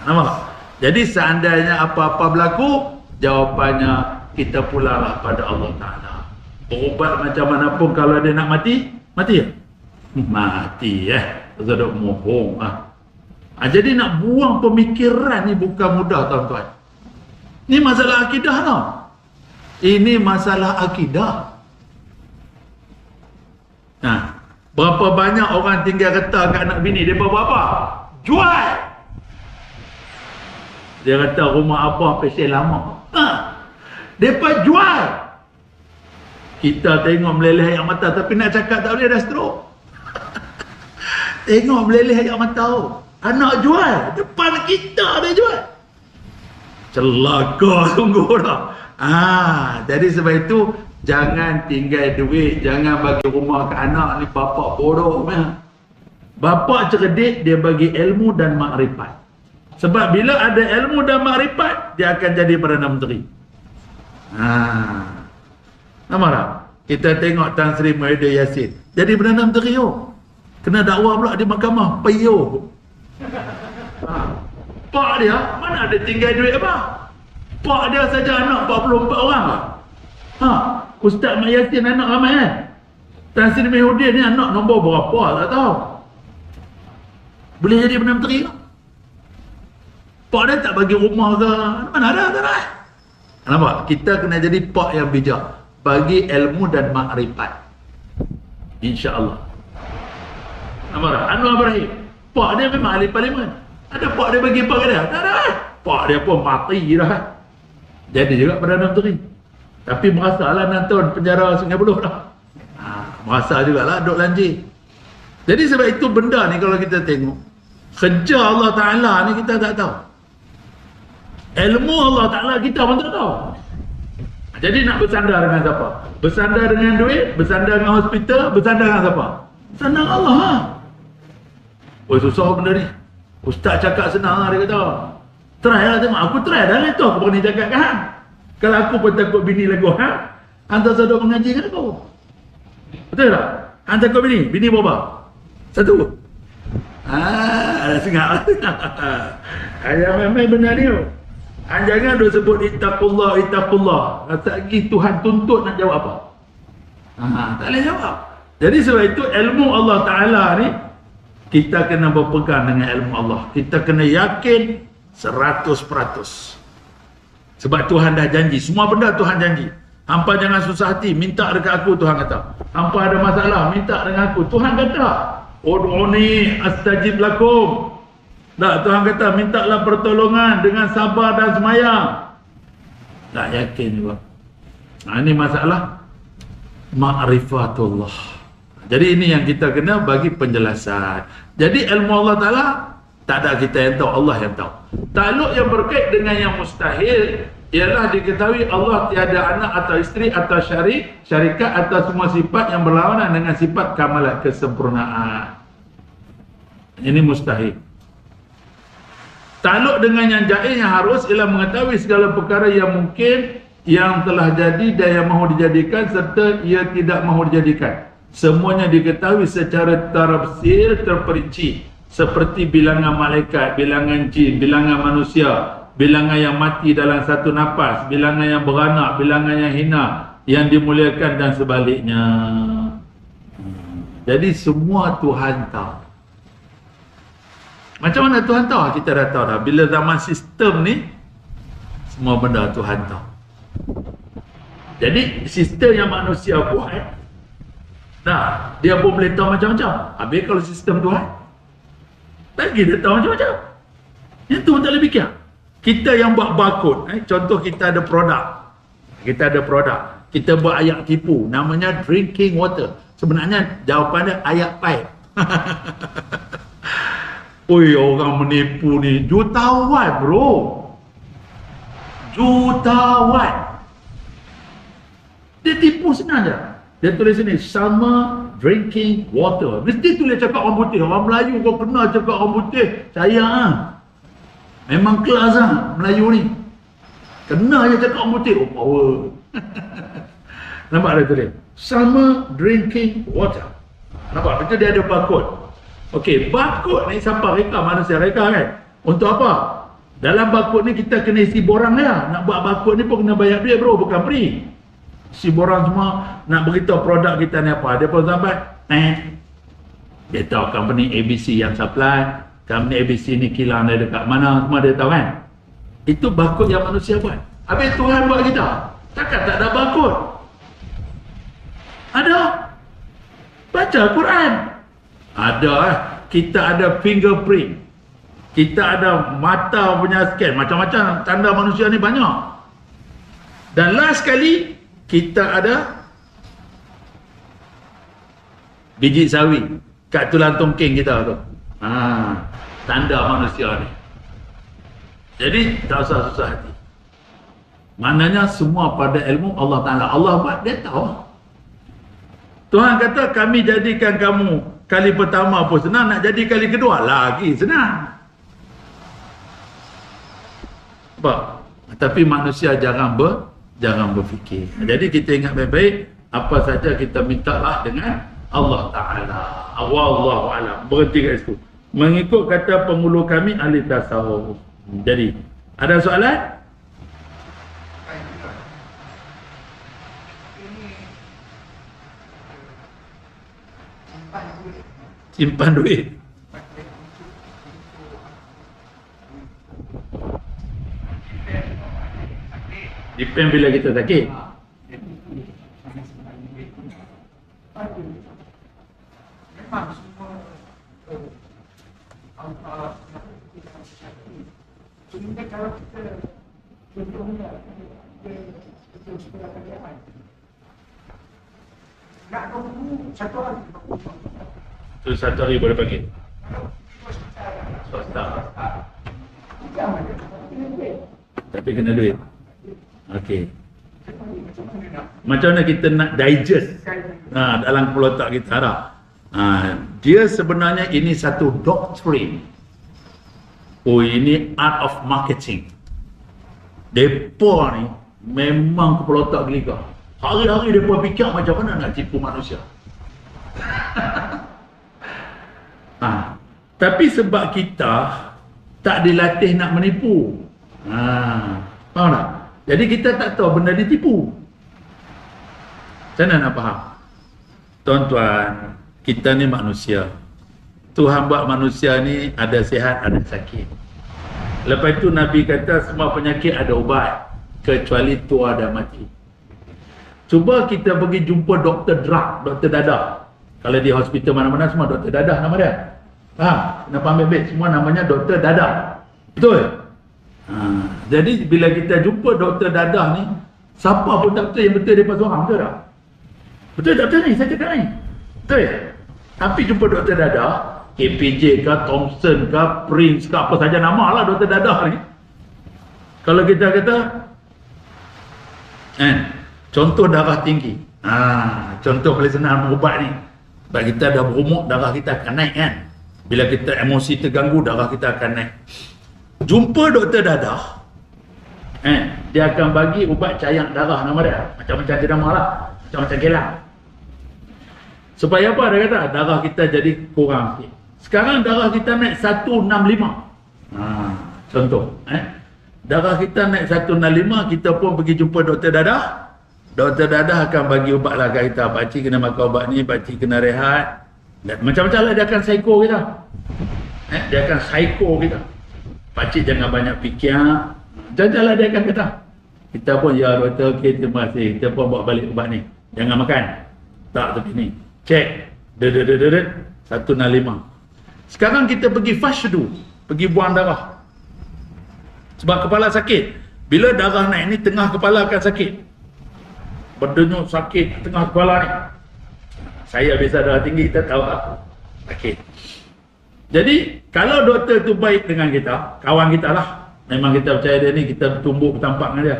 Nampak tak? Jadi seandainya apa-apa berlaku, jawapannya kita pulalah pada Allah Ta'ala. Berubat macam mana pun, kalau dia nak mati, mati ya? Mati Zadok mohong jadi nak buang pemikiran ni bukan mudah, tuan-tuan. Ni masalah akidah tau. Ini masalah akidah. Berapa banyak orang tinggal kata kat anak bini, dia buat apa? Jual. Dia kata rumah abah pesel lama. Depa jual. Kita tengok meleleh air mata, tapi nak cakap tak boleh, dah stroke. Tengok meleleh air mata. Anak jual, depan kita dia jual. Celaka sungguh dah. Jadi sebab itu jangan tinggal duit, jangan bagi rumah ke anak ni. Bapak bodoh Bapak cerdik, dia bagi ilmu dan makrifat. Sebab bila ada ilmu dan makrifat, dia akan jadi Perdana Menteri. Nampak tak? Kita tengok Tan Sri Muhyiddin Yassin jadi Perdana Menteri. Kena dakwa pula di mahkamah. Payuh. Pak dia mana ada tinggal duit apa? Pak dia saja anak 44 orang. Ustaz Mak Yassin anak ramai kan? Tan Sri Muhyiddin ni anak nombor berapa tak tahu. Boleh jadi Perdana Menteri tak? Pak dia tak bagi rumah ke? Mana ada, tak ada. Nampak? Kita kena jadi pak yang bijak, bagi ilmu dan makrifat, InsyaAllah. Nampak tak? Anwar Ibrahim, pak dia memang ahli parlimen. Ada pak dia bagi pak dia? Tak ada. Pak dia pun mati dah. Jadi juga Perdana Menteri. Tapi merasalah 6 tahun penjara Sungai Buloh dah. Merasa jugalah duduk lanjir. Jadi sebab itu benda ni kalau kita tengok, kerja Allah Ta'ala ni kita tak tahu. Ilmu Allah Ta'ala kita pun tak tahu. Jadi nak bersandar dengan siapa? Bersandar dengan duit, bersandar dengan hospital, bersandar dengan siapa? Bersandar dengan Allah. Susah benda ni. Ustaz cakap senang dia kata. Try lah tengok. Aku try dah itu. Aku berani cakap kan. Kalau aku pun takut bini lagu hantar saudara mengaji kan aku. Betul tak? Hantar takut bini. Bini berapa? 1. Ada sengak. Ayah memang benar ni. Jangan dia sebut ittaqullah, ittaqullah. Lagi Tuhan tuntut nak jawab apa? Tak boleh jawab. Jadi sebab itu ilmu Allah Ta'ala ni, kita kena berpegang dengan ilmu Allah. Kita kena yakin 100%. Sebab Tuhan dah janji. Semua benda Tuhan janji. Hampa jangan susah hati. Minta dekat aku, Tuhan kata. Hampa ada masalah, minta dengan aku. Tuhan kata, ud'uni astajib lakum. Tak, Tuhan kata, mintalah pertolongan dengan sabar dan semayang. Tak yakin juga. Ini masalah ma'rifatullah. Jadi ini yang kita kena bagi penjelasan. Jadi ilmu Allah Ta'ala tak ada kita yang tahu, Allah yang tahu. Takluk yang berkait dengan yang mustahil ialah diketahui Allah tiada anak atau isteri atau syarikat atau semua sifat yang berlawanan dengan sifat kamalat, kesempurnaan. Ini mustahil. Takluk dengan yang jaiz yang harus ialah mengetahui segala perkara yang mungkin, yang telah jadi dan yang mahu dijadikan serta ia tidak mahu dijadikan. Semuanya diketahui secara tafsir terperinci, seperti bilangan malaikat, bilangan jin, bilangan manusia, bilangan yang mati dalam satu nafas, bilangan yang beranak, bilangan yang hina, yang dimuliakan dan sebaliknya. Jadi semua Tuhan tahu. Macam mana Tuhan tahu? Kita dah tahu dah. Bila zaman sistem ni, semua benda Tuhan tahu. Jadi sistem yang manusia buat, nah, dia pun boleh tahu macam-macam. Habis kalau sistem Tuhan, lagi dia tahu macam-macam. Yang Tuhan tak boleh fikir. Kita yang buat barcode, contoh kita ada produk. Kita buat ayak tipu, namanya drinking water. Sebenarnya jawapannya ayak pipe. Oi, orang menipu ni jutawan bro. Jutawan. Dia tipu senang je. Dia tulis sini, sama drinking water. Mesti tulis cakap orang putih. Orang Melayu kau kena cakap orang putih. Sayang memang kelas Melayu ni. Kena je cakap orang putih. Oh power. Nampak dia tulis sama drinking water. Nampak? Betul dia ada barcode. Okey, barcode ni siapa reka? Manusia reka kan? Untuk apa? Dalam barcode ni kita kena isi borang dia. Nak buat barcode ni pun kena bayar duit bro, bukan free. Isi borang semua, nak beritahu produk kita ni apa. Dia pun sampai, dia tahu company ABC yang supply, company ABC ni kilang dia dekat mana, semua dia tahu kan. Itu barcode yang manusia buat. Habis Tuhan buat kita, takkan tak ada barcode? Ada. Baca Quran. Ada. Kita ada fingerprint. Kita ada mata punya scan. Macam-macam tanda manusia ni banyak. Dan last sekali, kita ada biji sawi kat tulang tongking kita tu. Tanda manusia ni. Jadi tak usah susah hati. Maknanya semua pada ilmu Allah Ta'ala. Allah buat, dia tahu. Tuhan kata kami jadikan kamu kali pertama pun senang, nak jadi kali kedua lagi senang. Apa? Tapi manusia jangan berfikir. Jadi kita ingat baik-baik, apa saja kita mintalah dengan Allah Ta'ala. Wallahu a'lam. Berhenti kat situ. Mengikut kata penghulu kami ahli tasawuf. Jadi, ada soalan? Simpan duit. Depend bila kita sakit. Tu satu hari boleh panggil. Swasta. Tapi kena duit. Okey. Macam mana kita nak digest dalam kepala otak kita ada. Dia sebenarnya ini satu doktrin. Oh, ini art of marketing. Depa ni memang kepala otak geliga. Hari-hari depa fikir macam mana nak tipu manusia. Tapi sebab kita tak dilatih nak menipu. Faham tak? Jadi kita tak tahu benda ditipu. Macam mana nak faham? Tuan-tuan, kita ni manusia. Tuhan buat manusia ni ada sihat, ada sakit. Lepas itu Nabi kata semua penyakit ada ubat, kecuali tua dan mati. Cuba kita pergi jumpa doktor drug, doktor dadah. Kalau di hospital mana-mana semua doktor dadah nama dia. Kenapa ambil baik? Semua namanya doktor dadah. Betul? Jadi bila kita jumpa doktor dadah ni, siapa pun doktor yang betul daripada seorang, betul tak? Betul doktor ni, saya cakap ni. Betul ya? Tapi jumpa doktor dadah, KPJ ke, Thompson ke, Prince ke, apa saja nama lah doktor dadah ni. Kalau kita kata, contoh darah tinggi. Contoh paling senang berubat ni. Sebab kita dah berumur, darah kita akan naik kan. Bila kita emosi terganggu, darah kita akan naik. Jumpa doktor dadah, dia akan bagi ubat cayak darah nama dia. Macam-macam dia nama lah. Macam-macam gelang. Supaya apa dia kata? Darah kita jadi kurang sikit. Sekarang darah kita naik 165. Contoh. Darah kita naik 165, kita pun pergi jumpa doktor dadah. Doktor dadah akan bagi ubat lah kat kita. Pakcik kena makan ubat ni, pakcik kena rehat. Macam-macam lah dia akan psycho kita. Dia akan psycho kita. Pakcik jangan banyak fikir. Jajalah dia akan kata. Kita pun, ya doktor, okey, terima kasih. Kita pun bawa balik ubat ni. Jangan makan. Tak seperti ni. Cek. 165. Sekarang kita pergi fashdu. Pergi buang darah. Sebab kepala sakit. Bila darah naik ni, tengah kepala akan sakit. Berdenyut sakit tengah kepala ni. Saya biasa darah tinggi, kita tahu tak? Sakit. Jadi, kalau doktor tu baik dengan kita, kawan kita lah. Memang kita percaya dia ni, kita tumbuk bertampak dengan dia.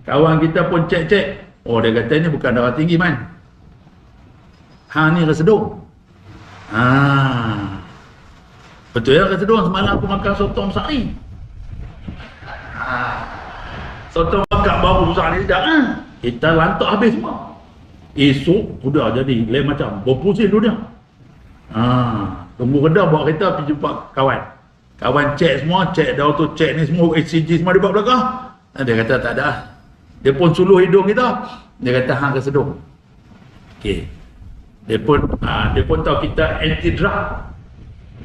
Kawan kita pun cek-cek. Oh, dia kata ni bukan darah tinggi man. Ni resedung. Betul ya resedung? Semalam aku makan sotong sari. Sotong makan baru besar ni tidak. Kita lantak habis semua. Esok sudah jadi lain macam, berpusing dunia. Tunggu kedai bawa kereta pergi jumpa kawan. Kawan cek semua, cek dah tu, cek ni semua, ECG semua dia buat belakang. Dia kata tak ada. Dia pun suluh hidung kita. Dia kata hang kesedung. Okey. Dia pun tahu kita anti drug.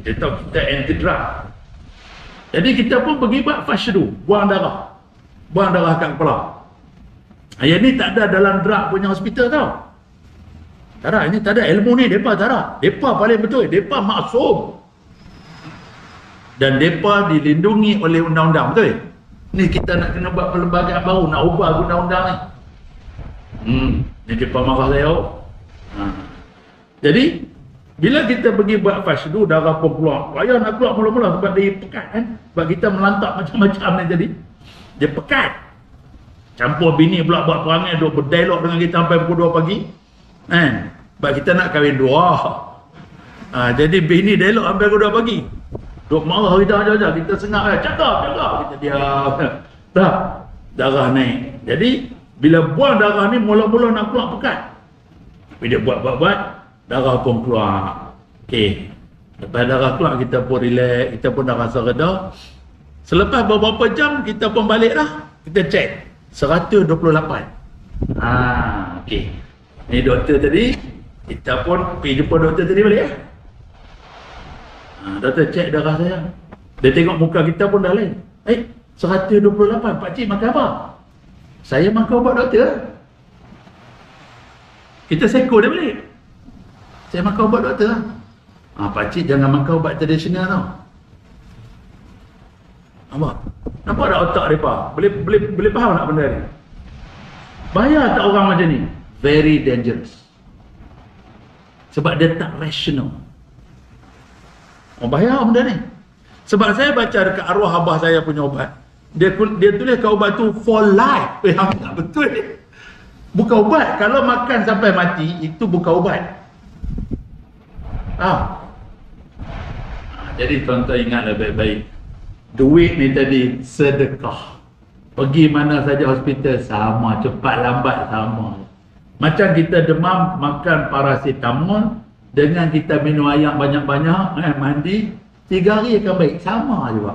Dia tahu kita anti drug. Jadi kita pun pergi buat fashdu, buang darah. Buang darah kat kepala. Yang ni tak ada dalam drug punya hospital tau. Tak ada, ini tak ada ilmu ni, depa tak ada. Depa paling betul, depa maksum. Dan depa dilindungi oleh undang-undang, betul? Ni kita nak kena buat perlembagaan baru, nak ubah undang-undang ni. Ni depa marah saya. Jadi bila kita pergi buat fashdu, darah pun keluar. Payah nak keluar mula-mula sebab dia pekat kan. Sebab kita melantak macam-macam ni jadi. Dia pekat. Campur bini pula buat perangai, duk berdialog dengan kita sampai pukul 2 pagi. Kan? Sebab kita nak kahwin 2. Jadi bini dialog sampai pukul 2 pagi. Duk marah kita aja-aja. Kita sengak lah. Cakap. Kita diam. Dah. Darah naik. Jadi bila buang darah ni mula-mula nak keluar pekat. Bila dia buat. Darah pun keluar. Okey. Lepas darah keluar kita pun relax. Kita pun dah rasa reda. Selepas beberapa jam kita pun balik dah. Kita cek. 128. Okey. Ni doktor tadi. Kita pun pergi jumpa doktor tadi balik ya. Doktor cek darah saya. Dia tengok muka kita pun dah lain. 128. Pakcik makan apa? Saya makan ubat doktor. Kita seko dia balik. Saya makan ubat doktor. Pakcik jangan makan ubat tradisional tau. Nampak tak otak mereka? Boleh faham tak benda ni? Bahaya tak orang macam ni? Very dangerous. Sebab dia tak rational. Bahaya benda ni. Sebab saya baca dekat arwah abah saya punya ubat. Dia tulis kat ubat tu for life. Tak betul ni. Bukan ubat. Kalau makan sampai mati, itu bukan ubat. Jadi tuan-tuan ingatlah baik-baik. Duit ni tadi sedekah. Pergi mana saja hospital sama, cepat lambat sama. Macam kita demam makan paracetamol dengan kita minum air banyak-banyak, mandi 3 hari akan baik, sama juga.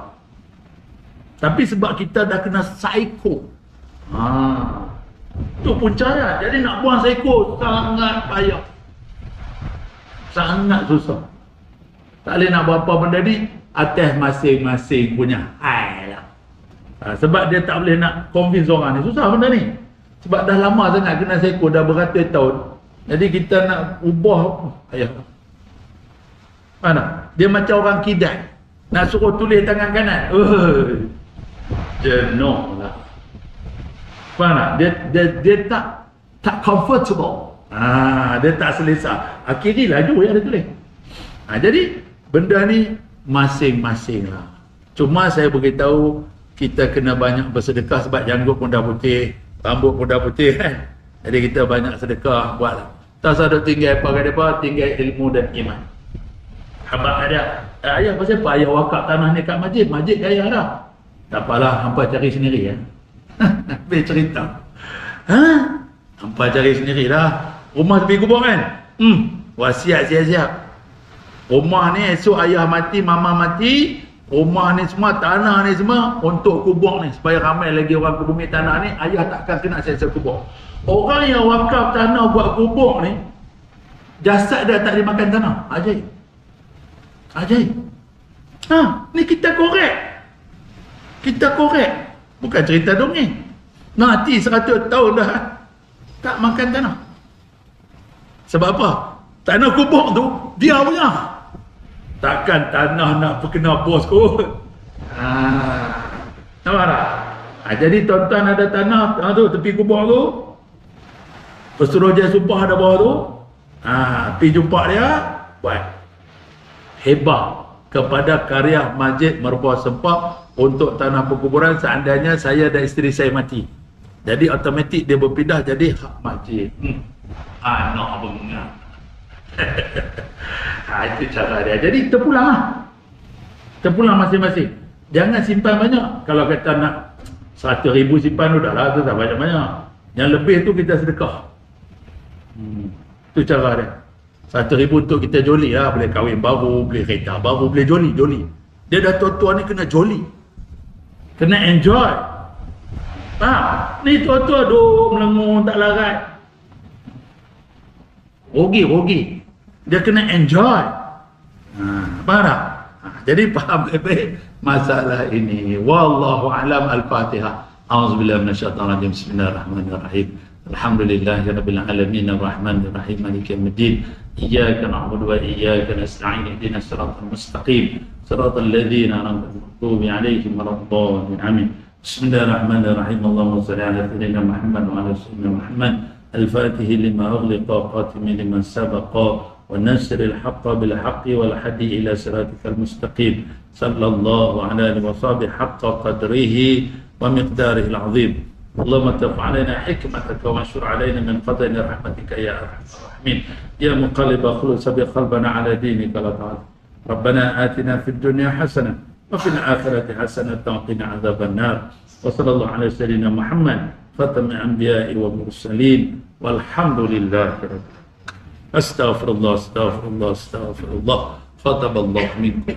Tapi sebab kita dah kena psycho. Tu punca. Jadi nak buang psycho sangat payah. Sangat susah. Tak boleh nak buat apa benda ni atas masing-masing punya hal lah. Sebab dia tak boleh nak convince orang ni. Susah benda ni. Sebab dah lama sangat kena seko, dah beratus tahun. Jadi kita nak ubah. Mana? Dia macam orang kidai. Nak suruh tulis tangan kanan. Jenuh lah. Faham tak? Dia tak comfortable. Dia tak selesa. Akhirnya laju yang dia tulis. Jadi benda ni masing-masing lah. Cuma saya beritahu kita kena banyak bersedekah sebab janggut pun dah putih, rambut pun dah putih kan. Jadi kita banyak sedekah buatlah. Tak usah duk tinggal apa kata apa, tinggal ilmu dan iman. Abang ada, ayah pasal apa ayah wakaf tanah ni kat masjid? Masjid kaya dah. Tak apalah, hampa cari sendiri ya. Habis cerita. Hampa cari sendiri dah. Rumah tepi kubur kan? Wasiat siap-siap. Rumah ni esok ayah mati, mama mati, rumah ni semua, tanah ni semua untuk kubur ni. Supaya ramai lagi orang ke bumi tanah ni, ayah takkan kena siap-siap kubur. Orang yang wakaf tanah buat kubur ni, jasad dia tak dimakan tanah. Ajaib. Ajaib. Ni kita korek. Kita korek. Bukan cerita dongeng. Mati 100 tahun dah tak makan tanah. Sebab apa? Tanah kubur tu dia punya. Takkan tanah nak perkena bos kot. Nampak tak? Jadi tuan-tuan ada tanah tu tepi kubur tu. Pesuruhjaya sumpah ada bawah tu. Pergi jumpa dia, buat hebah kepada karya Masjid Merbuah Sempak untuk tanah perkuburan seandainya saya dan isteri saya mati. Jadi automatik dia berpindah jadi hak masjid. Nak bengar. Itu cara dia. Jadi terpulang lah. Terpulang masing-masing. Jangan simpan banyak. Kalau kata nak 100,000 simpan tu dah lah, tu tak banyak-banyak. Yang lebih tu kita sedekah. Itu cara dia. 1,000 untuk kita joli lah. Boleh kahwin baru, beli kereta baru, boleh joli. Dia dah tua-tua ni kena joli. Kena enjoy. Ni tua-tua duk melengung tak larat. Rugi. Dia kena enjoy. Faham tak? Jadi faham baik-baik masalah ini. Wallahu a'lam. Al-Fatihah. A'udzubillahi minasyaitonir rajim. Bismillahirrahmanirrahim. Alhamdulillahirabbil alamin arrahmanir rahim maliki yaumiddin. Iyyaka na'budu wa iyyaka nasta'in. Ihdinas siratal mustaqim. Siratal ladzina an'amta 'alaihim waladdallin. Amin. Bismillahirrahmanirrahim. Allahumma shalli ala sayyidina Muhammad wa ala sayyidina Muhammad. Al-Fatih lima ughliqa khatimi liman sabaqa wa nasril haqqa bil haqqi wal hadi ila siratikal mustaqim. Sallallahu alaihi wa sahbihi haqqa qadrihi wa miqdarihi al-'azim. اللهم اتف علينا حكمتك وانشر علينا من فضل رحمتك يا ارحم الراحمين يا مقلب قلوب ثبت قلبنا على دينك لا تعالى ربنا آتنا في الدنيا حسنه وفي الاخره حسنه وقنا عذاب النار وصلى الله على سيدنا محمد ختم الانبياء والمرسلين والحمد لله رب العالمين. استغفر الله. فتب الله منكم.